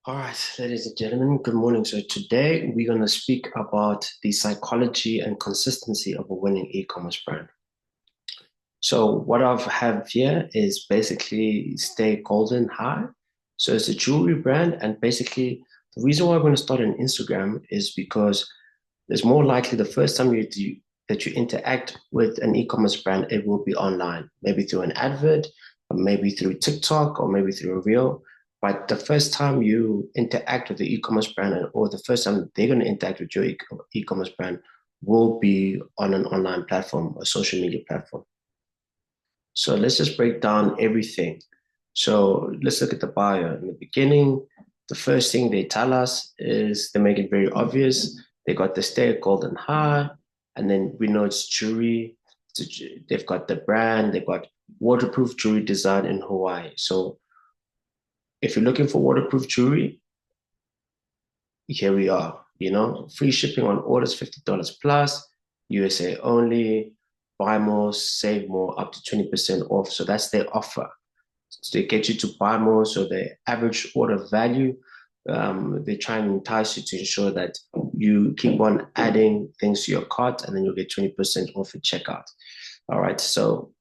All right, ladies and gentlemen, good morning. So today we're going to speak about the psychology and consistency of a winning e-commerce brand. So what I have here is basically Stay Golden High. So it's a jewelry brand, and basically the reason why I'm going to start on Instagram is because it's more likely the first time that you interact with an e-commerce brand, it will be online, maybe through an advert, or maybe through TikTok, or maybe through a reel. But the first time you interact with the e-commerce brand, or the first time they're going to interact with your e-commerce brand, will be on an online platform, a social media platform. So let's just break down everything. So let's look at the bio. In the beginning, the first thing they tell us is they make it very obvious. They got the stay golden high, and then we know it's jewelry. They've got the brand, they've got waterproof jewelry design in Hawaii. So if you're looking for waterproof jewelry, here we are. Free shipping on orders $50 plus, USA only, buy more, save more, up to 20% off. So that's their offer. So they get you to buy more. So the average order value, they try and entice you to ensure that you keep on adding things to your cart, and then you'll get 20% off at checkout. All right. So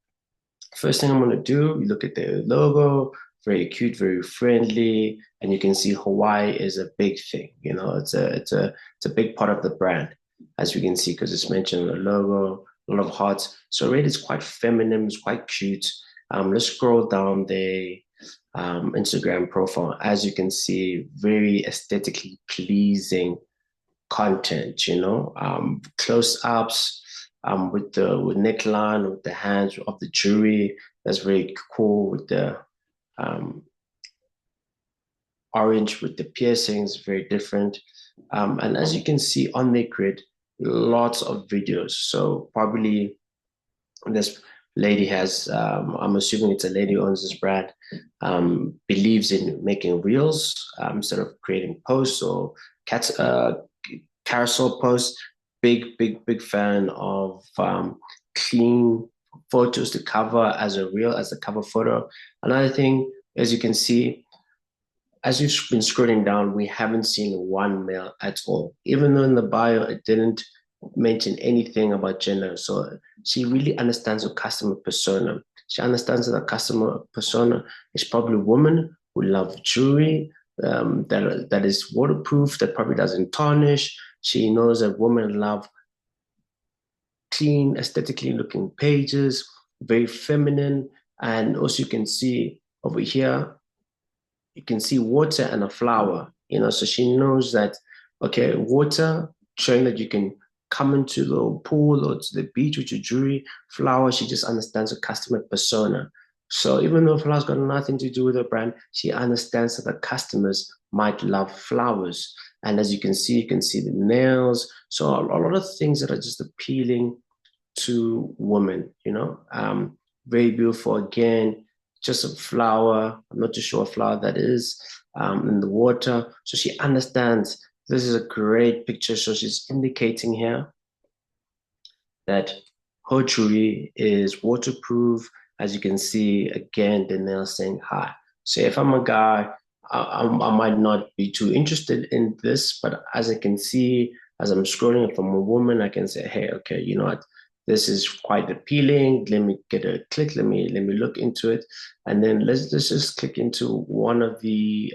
first thing I'm going to do, you look at the logo, very cute, very friendly, and you can see Hawaii is a big thing. It's a big part of the brand, as you can see, because it's mentioned in the logo, a lot of hearts. So really, it's quite feminine, it's quite cute. Let's scroll down the Instagram profile. As you can see, very aesthetically pleasing content, close-ups with the neckline, with the hands of the jewelry. That's very cool with the orange with the piercings, very different. And as you can see on the grid, lots of videos. So probably this lady has, I'm assuming it's a lady who owns this brand, believes in making reels instead of creating posts or carousel posts. Big fan of clean photos to cover as a reel, as a cover photo. Another thing, as you can see, as you've been scrolling down, we haven't seen one male at all. Even though in the bio it didn't mention anything about gender. So she really understands her customer persona. She understands that the customer persona is probably a woman who love jewelry, that is waterproof, that probably doesn't tarnish. She knows that women love clean, aesthetically looking pages, very feminine. And also you can see over here, you can see water and a flower, so she knows that, okay, water, showing that you can come into the pool or to the beach with your jewelry. Flower, she just understands the customer persona. So even though flower's got nothing to do with her brand, she understands that the customers might love flowers. And as you can see the nails. So a lot of things that are just appealing to women, very beautiful. Again, just a flower. I'm not too sure what flower that is, in the water. So she understands this is a great picture. So she's indicating here that her jewelry is waterproof. As you can see, again, the nail saying hi. So if I'm a guy, I might not be too interested in this, but as I can see, as I'm scrolling from a woman, I can say, hey, okay, you know what? This is quite appealing. Let me get a click. Let me look into it, and then let's just click into one of the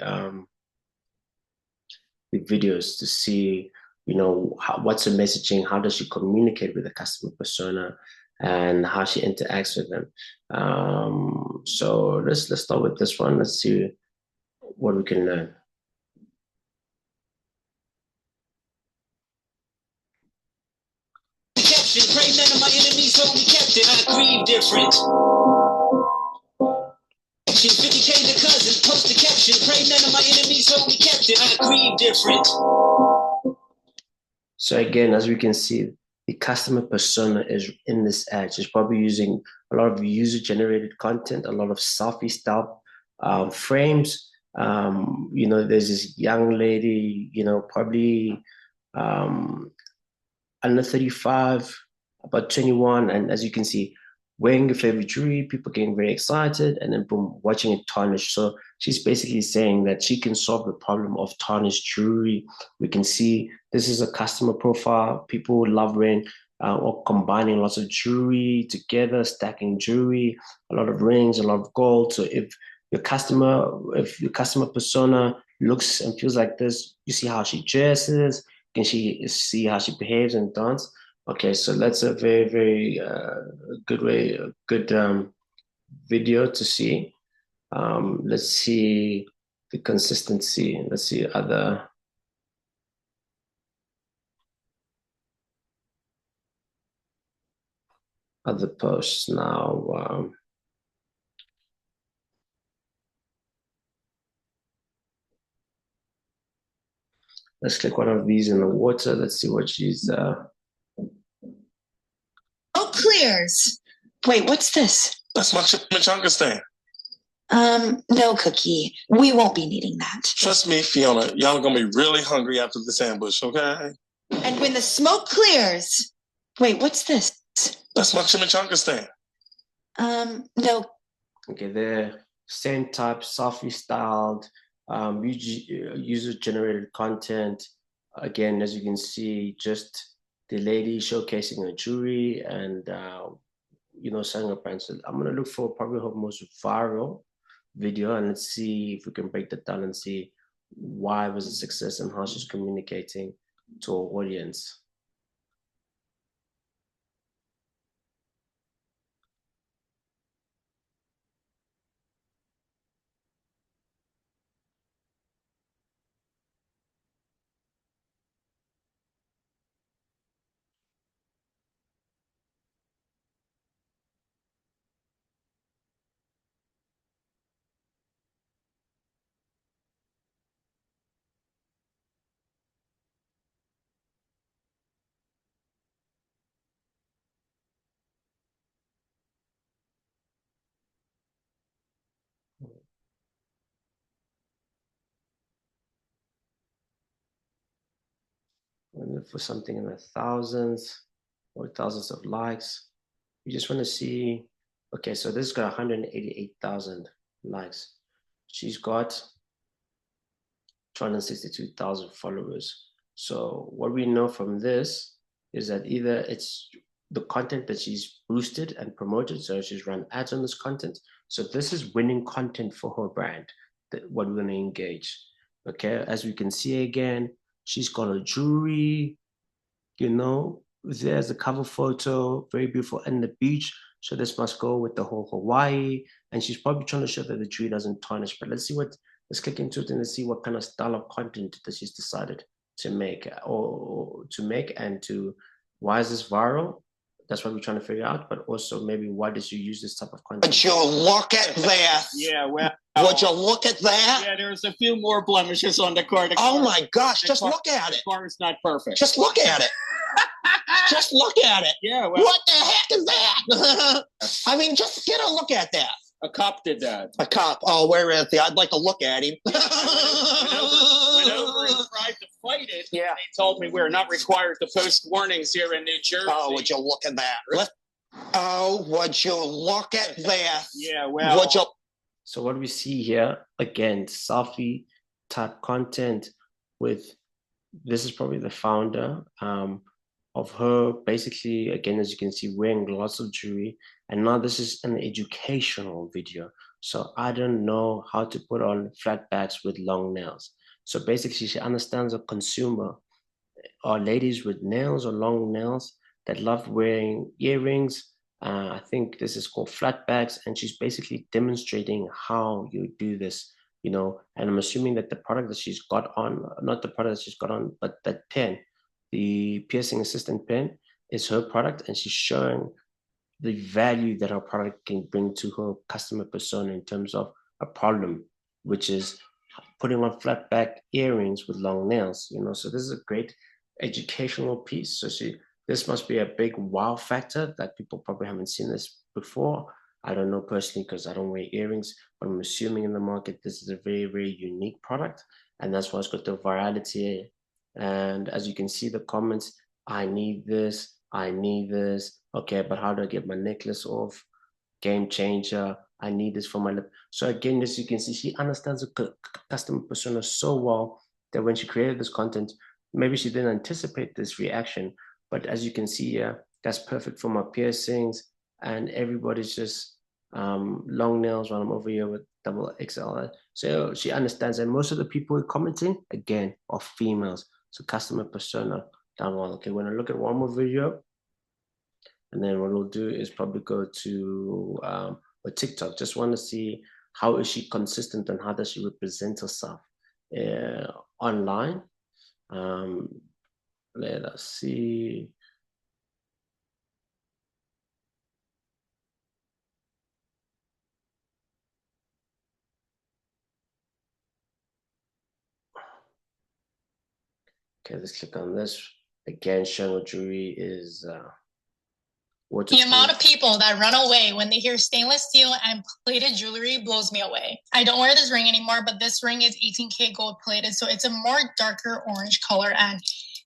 videos to see, what's the messaging, how does she communicate with the customer persona, and how she interacts with them. So let's start with this one. Let's see what we can learn. Pray none of my enemies hold me captive. I grieve different. 50K to cousins, post the caption. Pray none of my enemies hold me captive. I grieve different. So again, as we can see, the customer persona is in this ad. She's probably using a lot of user-generated content, a lot of selfie style frames. There's this young lady, probably under 35, about 21. And as you can see, wearing your favorite jewelry, people getting very excited, and then boom, watching it tarnish. So she's basically saying that she can solve the problem of tarnished jewelry. We can see this is a customer profile. People love wearing or combining lots of jewelry together, stacking jewelry, a lot of rings, a lot of gold. So if your customer persona looks and feels like this, you see how she dresses, can she see how she behaves and dance. Okay, so that's a very, very good way, a good video to see. Let's see the consistency. Let's see other posts now. Let's click one of these in the water. Let's see what she's. Oh, clears. Wait, what's this? That's my chimichanga stand. No, Cookie. We won't be needing that. Trust me, Fiona, y'all are gonna be really hungry after this ambush, okay? And when the smoke clears. Wait, what's this? That's my chimichanga stand. No. Okay, they're same type, softly styled, user-generated content. Again, as you can see, just the lady showcasing her jewelry and selling her brand. So I'm gonna look for probably her most viral video, and let's see if we can break that down and see why it was a success and how she's communicating to her audience. And look for something in the thousands or thousands of likes. You just want to see, okay, so this has got 188,000 likes. She's got 262,000 followers. So what we know from this is that either it's the content that she's boosted and promoted, so she's run ads on this content. So this is winning content for her brand, that what we're going to engage. Okay, as we can see again, she's got a jewelry, there's a cover photo, very beautiful, and the beach. So this must go with the whole Hawaii. And she's probably trying to show that the jewelry doesn't tarnish. But let's click into it and let's see what kind of style of content that she's decided to make and why is this viral? That's what we're trying to figure out. But also maybe why did you use this type of content? Would you look at that? Yeah, well. Would you look at that? Yeah, there's a few more blemishes on the car. Oh my gosh, just look at it. The car is not perfect. Just look at it. Just look at it. Yeah, well. What the heck is that? I mean, just get a look at that. A cop did that. A cop. Oh, where is he? I'd like to look at him. Went over and tried to fight it. Yeah. They told me we're not required to post warnings here in New Jersey. Oh, would you look at that? Oh, would you look at that? Yeah, well. Would you? So what we see here, again, selfie type content with, this is probably the founder of her, basically, again, as you can see, wearing lots of jewelry. And now this is an educational video. So I don't know how to put on flatbacks with long nails. So basically, she understands a consumer or ladies with nails or long nails that love wearing earrings. I think this is called flatbacks, and she's basically demonstrating how you do this, and I'm assuming that the product that she's got on, not the product that she's got on, but that pen, the piercing assistant pen, is her product, and she's showing the value that her product can bring to her customer persona in terms of a problem, which is putting on flat back earrings with long nails, So this is a great educational piece. So this must be a big wow factor that people probably haven't seen this before. I don't know personally because I don't wear earrings, but I'm assuming in the market this is a very, very unique product, and that's why it's got the virality. And as you can see the comments, I need this. Okay, but how do I get my necklace off? game changer. I need this for my lip. So again, as you can see, she understands the customer persona so well that when she created this content, maybe she didn't anticipate this reaction. But as you can see here, that's perfect for my piercings, and everybody's just long nails while I'm over here with double XL. So she understands, and most of the people commenting again are females. So customer persona down one. Okay, when I look at one more video, and then what we'll do is probably go to a TikTok. Just want to see how is she consistent and how does she represent herself online. Let us see. Okay, let's click on this. Again, showing jewelry is the amount of people that run away when they hear stainless steel and plated jewelry blows me away. I don't wear this ring anymore, but this ring is 18K gold plated, so it's a more darker orange color, and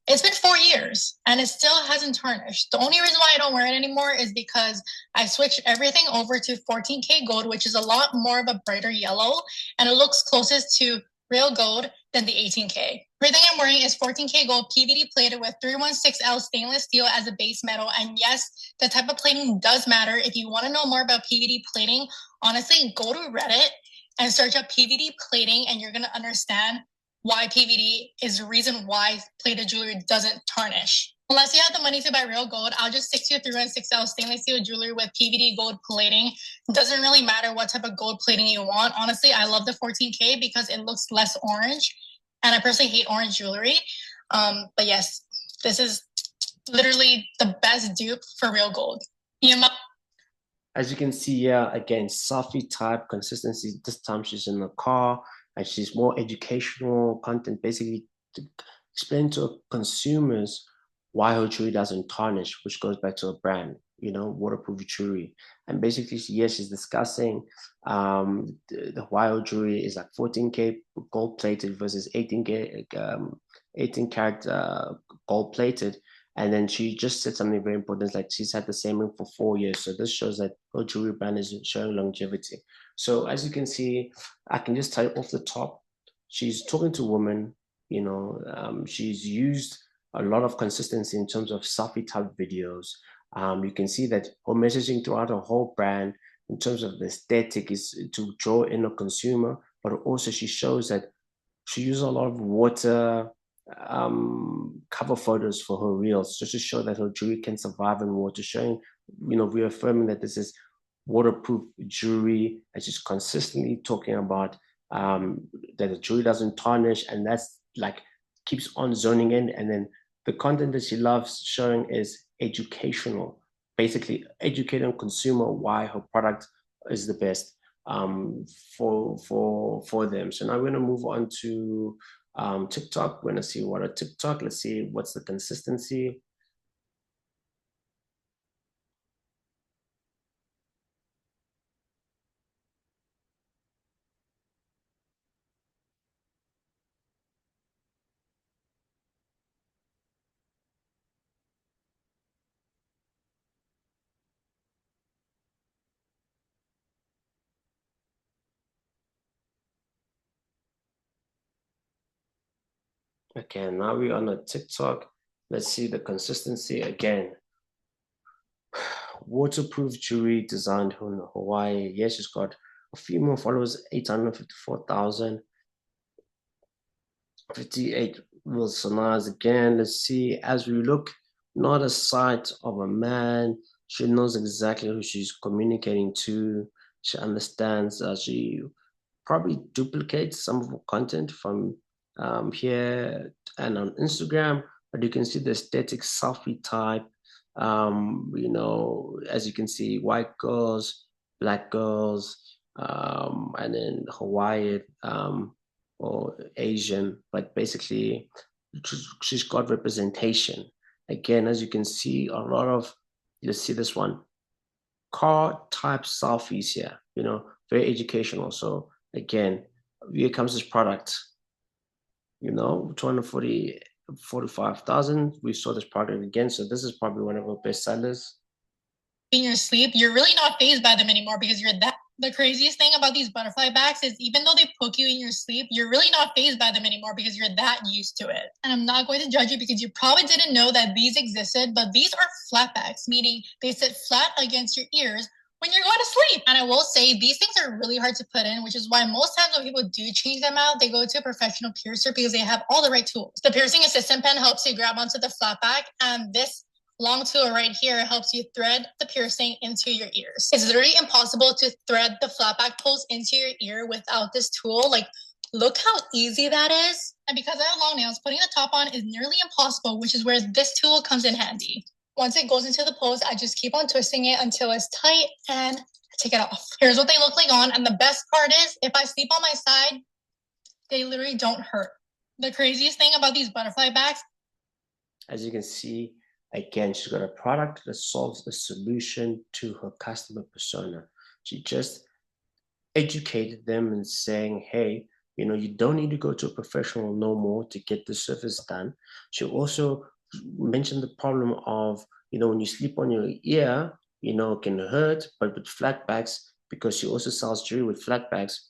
it's been 4 years and it still hasn't tarnished. The only reason why I don't wear it anymore is because I switched everything over to 14K gold, which is a lot more of a brighter yellow, and it looks closest to real gold than the 18K. Everything I'm wearing is 14K gold PVD plated with 316L stainless steel as a base metal. And yes, the type of plating does matter. If you want to know more about PVD plating, honestly, go to Reddit and search up PVD plating, and you're going to understand why PVD is the reason why plated jewelry doesn't tarnish. Unless you have the money to buy real gold, I'll just stick to 316L stainless steel jewelry with PVD gold plating. It doesn't really matter what type of gold plating you want. Honestly, I love the 14K because it looks less orange, and I personally hate orange jewelry. But yes, this is literally the best dupe for real gold. As you can see here, again, Safi type consistency. This time she's in the car and she's more educational content, basically to explain to consumers why her jewelry doesn't tarnish, which goes back to a brand, you know, waterproof jewelry. And basically, yes, she's discussing the why her jewelry is like 14K gold plated versus 18K, 18 karat gold plated. And then she just said something very important, like she's had the same ring for 4 years. So this shows that her jewelry brand is showing longevity. So as you can see, I can just tell you off the top, she's talking to women, you know, she's used a lot of consistency in terms of selfie type videos. You can see that her messaging throughout her whole brand in terms of the aesthetic is to draw in a consumer, but also she shows that she uses a lot of water cover photos for her reels just to show that her jewelry can survive in water, showing, you know, reaffirming that this is waterproof jewelry, and she's consistently talking about that the jewelry doesn't tarnish, and that's like keeps on zoning in. And then the content that she loves showing is educational, basically educating consumer why her product is the best for them. So now we're going to move on to TikTok. We're going to see what a TikTok. Let's see what's the consistency. Okay, now we're on a TikTok. Let's see the consistency again. Waterproof jewelry designed in Hawaii. Yes, she's got a few more followers, 854,000. 58 Wilsonars again. Let's see, as we look, not a sight of a man. She knows exactly who she's communicating to. She understands. She probably duplicates some of her content from here and on Instagram, but you can see the aesthetic selfie type. You know, as you can see, white girls, black girls, and then Hawaiian or Asian, but basically she's got representation. Again, as you can see, a lot of, you'll see this one, car type selfies here, you know, very educational. So again, here comes this product, you know, 245,000. We saw this product again. So this is probably one of our best sellers. in your sleep, you're really not fazed by them anymore because you're that. The craziest thing about these butterfly backs is even though they poke you in your sleep, you're really not fazed by them anymore because you're that used to it. And I'm not going to judge you because you probably didn't know that these existed, but these are flat backs, meaning they sit flat against your ears when you're going to sleep. And I will say these things are really hard to put in, which is why most times when people do change them out, they go to a professional piercer because they have all the right tools. The piercing assistant pen helps you grab onto the flat back, and this long tool right here helps you thread the piercing into your ears. It's literally impossible to thread the flat back post into your ear without this tool. Like, look how easy that is. And because I have long nails, putting the top on is nearly impossible, which is where this tool comes in handy. Once it goes into the post, I just keep on twisting it until it's tight and I take it off. Here's what they look like on. And the best part is, if I sleep on my side, they literally don't hurt. The craziest thing about these butterfly backs, as you can see, again, she's got a product that solves a solution to her customer persona. She just educated them and saying, hey, you know, you don't need to go to a professional no more to get the service done. She also mentioned the problem of, you know, when you sleep on your ear, you know, it can hurt, but with flat backs, because she also sells jewelry with flat backs,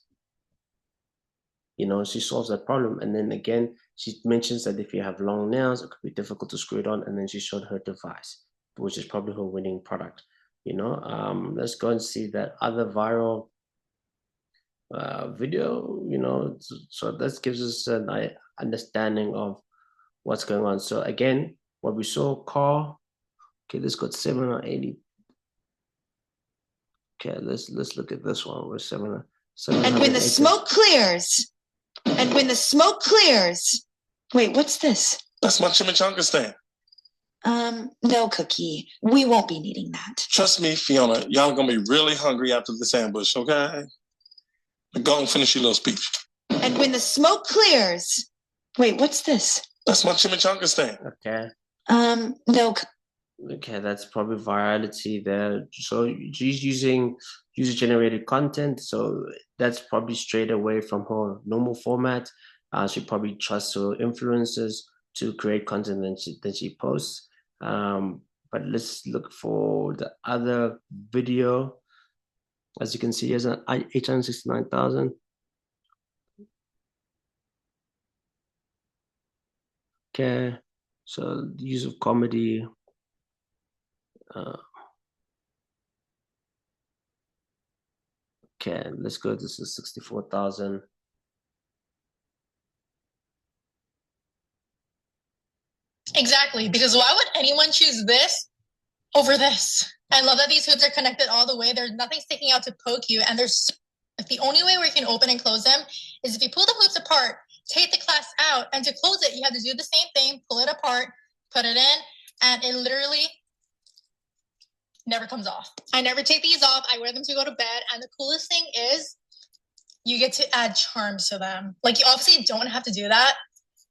you know, she solves that problem. And then again, she mentions that if you have long nails, it could be difficult to screw it on. And then she showed her device, which is probably her winning product. You know, let's go and see that other viral video, you know, so this gives us an understanding of what's going on. So again, what we saw, car, okay, this got 780. Okay, let's look at this one with 700. And when the smoke clears, wait, what's this? That's my chimichanga stand. No, Cookie. We won't be needing that. Trust me, Fiona, y'all gonna be really hungry after this ambush, okay? Go and finish your little speech. And when the smoke clears, wait, what's this? That's my chimichanga stand. Okay. No. Okay, that's probably virality there. So she's using user-generated content, so that's probably straight away from her normal format. She probably trusts her influencers to create content that she posts. But let's look for the other video. As you can see, there's an 869,000. Okay, so the use of comedy. Okay, let's go. This is 64,000. Exactly, because why would anyone choose this over this? I love that these hoops are connected all the way. There's nothing sticking out to poke you, and there's the only way we can open and close them is if you pull the hoops apart, take the clasp out, and to close it, you have to do the same thing, pull it apart, put it in, and it literally never comes off. I never take these off. I wear them to go to bed, and the coolest thing is you get to add charms to them. Like, you obviously don't have to do that,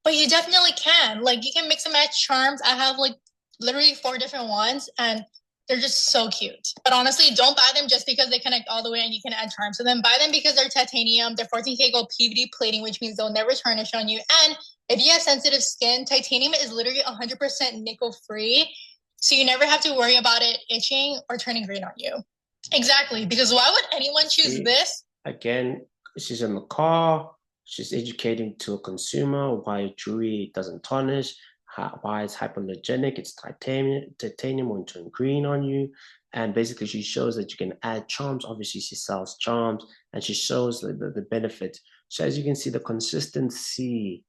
but you definitely can. Like, you can mix and match charms. I have like literally 4 different ones, and they're just so cute. But honestly, don't buy them just because they connect all the way and you can add charms to them. Buy them because they're titanium. They're 14K gold PVD plating, which means they'll never tarnish on you. And if you have sensitive skin, titanium is literally 100% nickel free. So you never have to worry about it itching or turning green on you. Exactly, because why would anyone choose this? Again, she's in the car. She's educating to a consumer why jewelry doesn't tarnish, why it's hypoallergenic, it's titanium won't turn green on you. And basically she shows that you can add charms. Obviously she sells charms and she shows the benefit. So as you can see, the consistency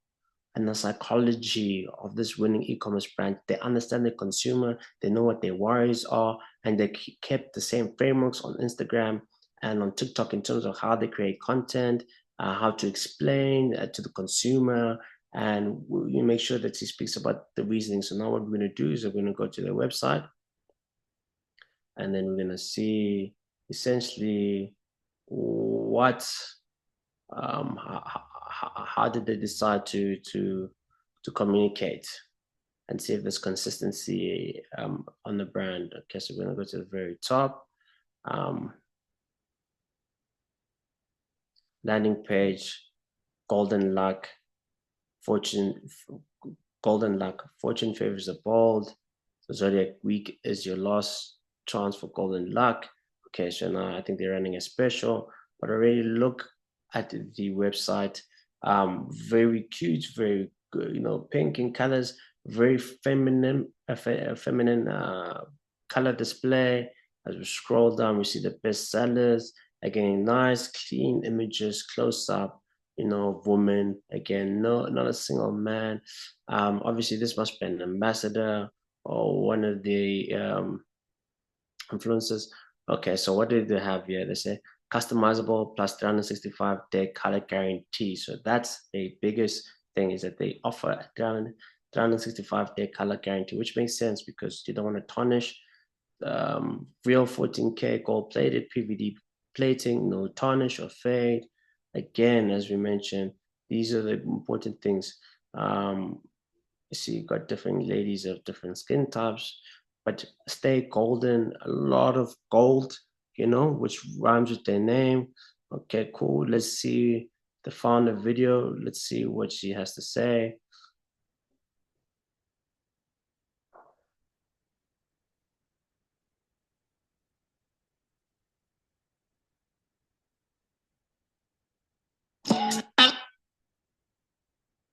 and the psychology of this winning e-commerce brand, they understand the consumer, they know what their worries are, and they kept the same frameworks on Instagram and on TikTok in terms of how they create content, how to explain to the consumer, and you make sure that she speaks about the reasoning. So now what we're going to do is we're going to go to their website, and then we're going to see essentially what, how did they decide to communicate, and see if there's consistency on the brand. Okay, so we're going to go to the very top. Landing page, golden luck, fortune favors the bold. The zodiac week is your loss. chance for golden luck. Okay, so now I think they're running a special, but already look at the website. Very cute, very good, pink in colors, very feminine, feminine color display. As we scroll down, we see the best sellers. Again, nice, clean images, close up, woman. Again, no, not a single man. Obviously, this must be an ambassador or one of the influencers. Okay, so what do they have here? They say customizable plus 365-day color guarantee. So that's the biggest thing, is that they offer a 365-day color guarantee, which makes sense because you don't want to tarnish. Real 14K gold plated PVD plating, no tarnish or fade. Again, as we mentioned, these are the important things. You see, you got different ladies of different skin types, but stay golden, a lot of gold, which rhymes with their name. Okay, cool. Let's see the founder video. Let's see what she has to say.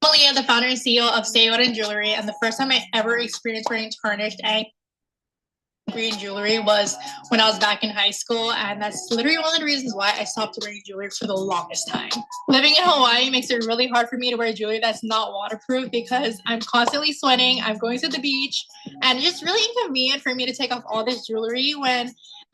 Malia, the founder and CEO of Stay Jewelry, and the first time I ever experienced wearing tarnished and green jewelry was when I was back in high school, and that's literally one of the reasons why I stopped wearing jewelry for the longest time. Living in Hawaii makes it really hard for me to wear jewelry that's not waterproof because I'm constantly sweating, I'm going to the beach, and it's just really inconvenient for me to take off all this jewelry when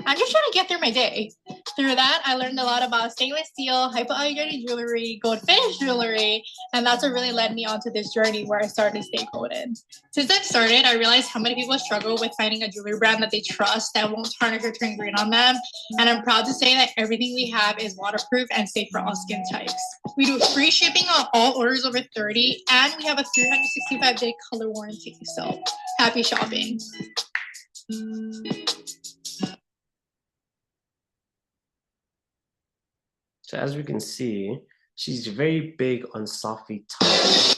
I'm just trying to get through my day. Through that, I learned a lot about stainless steel, hypoallergenic jewelry, gold finish jewelry, and that's what really led me onto this journey where I started Stay Golden. Since I've started, I realized how many people struggle with finding a jewelry brand that they trust that won't tarnish or turn green on them. And I'm proud to say that everything we have is waterproof and safe for all skin types. We do free shipping on all orders over 30, and we have a 365-day color warranty. So happy shopping. So as we can see, she's very big on Safi type.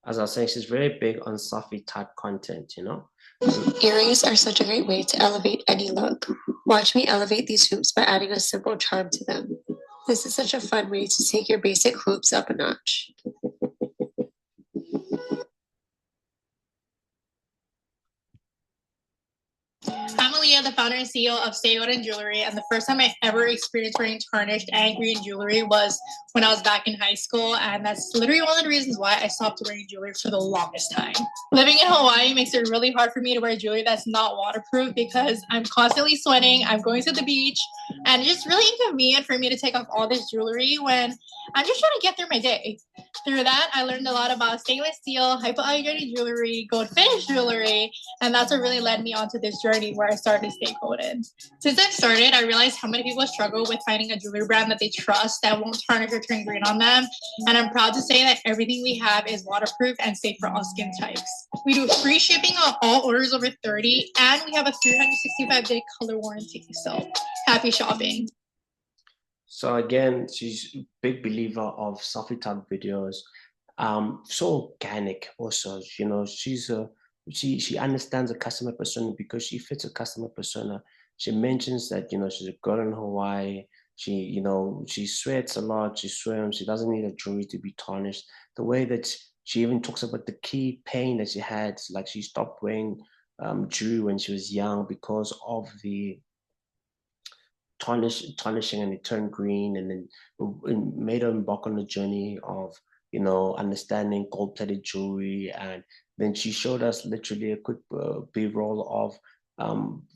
As I was saying, she's very big on Safi type content, Earrings are such a great way to elevate any look. Watch me elevate these hoops by adding a simple charm to them. This is such a fun way to take your basic hoops up a notch. I'm Aaliyah, the founder and CEO of Stay Jewelry, and the first time I ever experienced wearing tarnished and green jewelry was when I was back in high school, and that's literally one of the reasons why I stopped wearing jewelry for the longest time. Living in Hawaii makes it really hard for me to wear jewelry that's not waterproof because I'm constantly sweating, I'm going to the beach, and it's just really inconvenient for me to take off all this jewelry when I'm just trying to get through my day. Through that, I learned a lot about stainless steel, hypoallergenic jewelry, gold finish jewelry, and that's what really led me onto this journey where I started Stay Golden. Since I've started, I realized how many people struggle with finding a jewelry brand that they trust that won't tarnish or turn green on them. And I'm proud to say that everything we have is waterproof and safe for all skin types. We do free shipping on all orders over 30, and we have a 365-day color warranty. So happy shopping. So again, she's a big believer of Safi type videos. So organic also, she understands the customer persona because she fits a customer persona. She mentions that, she's a girl in Hawaii. She sweats a lot, she swims, she doesn't need her jewelry to be tarnished. The way that she even talks about the key pain that she had, like she stopped wearing jewelry when she was young because of the tarnishing, and it turned green, and then it made her embark on a journey of understanding gold-plated jewelry. And then she showed us literally a quick b-roll of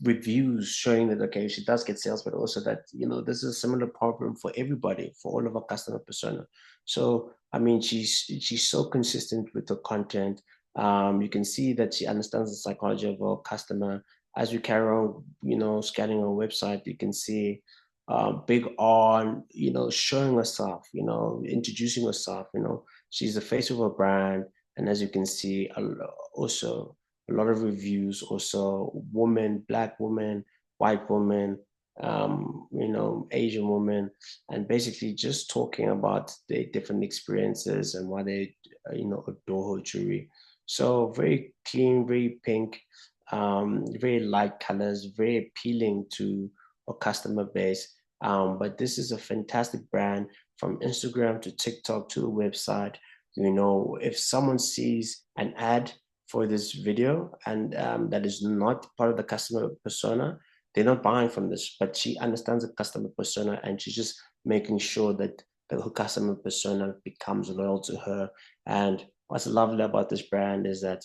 reviews showing that, okay, she does get sales, but also that this is a similar problem for everybody, for all of our customer persona. So I mean, she's so consistent with the content. You can see that she understands the psychology of our customer. As we carry on, scanning our website, you can see big on, showing herself, introducing herself. She's the face of a brand. And as you can see, also a lot of reviews, also woman, black woman, white woman, Asian woman, and basically just talking about their different experiences and why they, adore her jewelry. So very clean, very pink, very light colors, very appealing to a customer base. But this is a fantastic brand from Instagram to TikTok to a website. If someone sees an ad for this video and that is not part of the customer persona, they're not buying from this, but she understands the customer persona and she's just making sure that her customer persona becomes loyal to her. And what's lovely about this brand is that,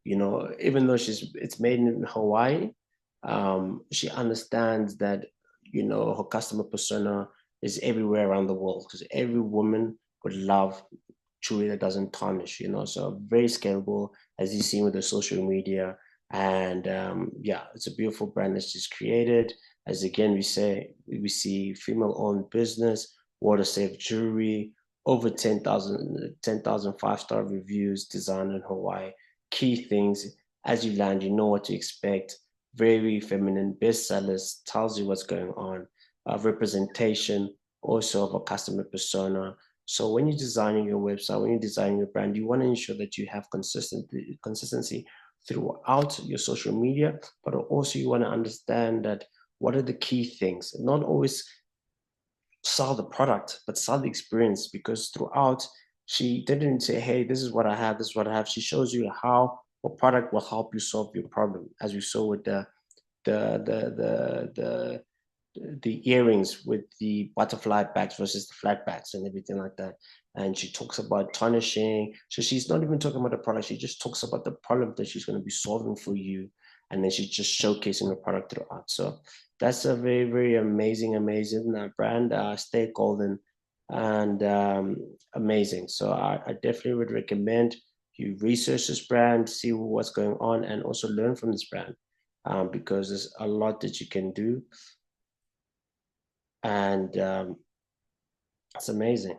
even though it's made in Hawaii, she understands that, her customer persona is everywhere around the world because every woman would love jewelry that doesn't tarnish, so very scalable, as you've seen with the social media. And yeah, it's a beautiful brand that she's created. As again, we see female-owned business, water-safe jewelry, over 10,000 five-star reviews, designed in Hawaii. Key things, as you land, you know what to expect. Very feminine bestsellers, tells you what's going on. Representation also of a customer persona. So when you're designing your website, when you're designing your brand, you want to ensure that you have consistency throughout your social media, but also you want to understand that what are the key things. Not always sell the product, but sell the experience, because throughout she didn't say, hey, this is what I have, this is what I have. She shows you how a product will help you solve your problem, as we saw with the earrings with the butterfly backs versus the flat backs and everything like that. And she talks about tarnishing. So she's not even talking about the product. She just talks about the problem that she's going to be solving for you. And then she's just showcasing the product throughout. So that's a very, very amazing brand. Stay golden and amazing. So I definitely would recommend you research this brand, see what's going on, and also learn from this brand because there's a lot that you can do. And it's amazing.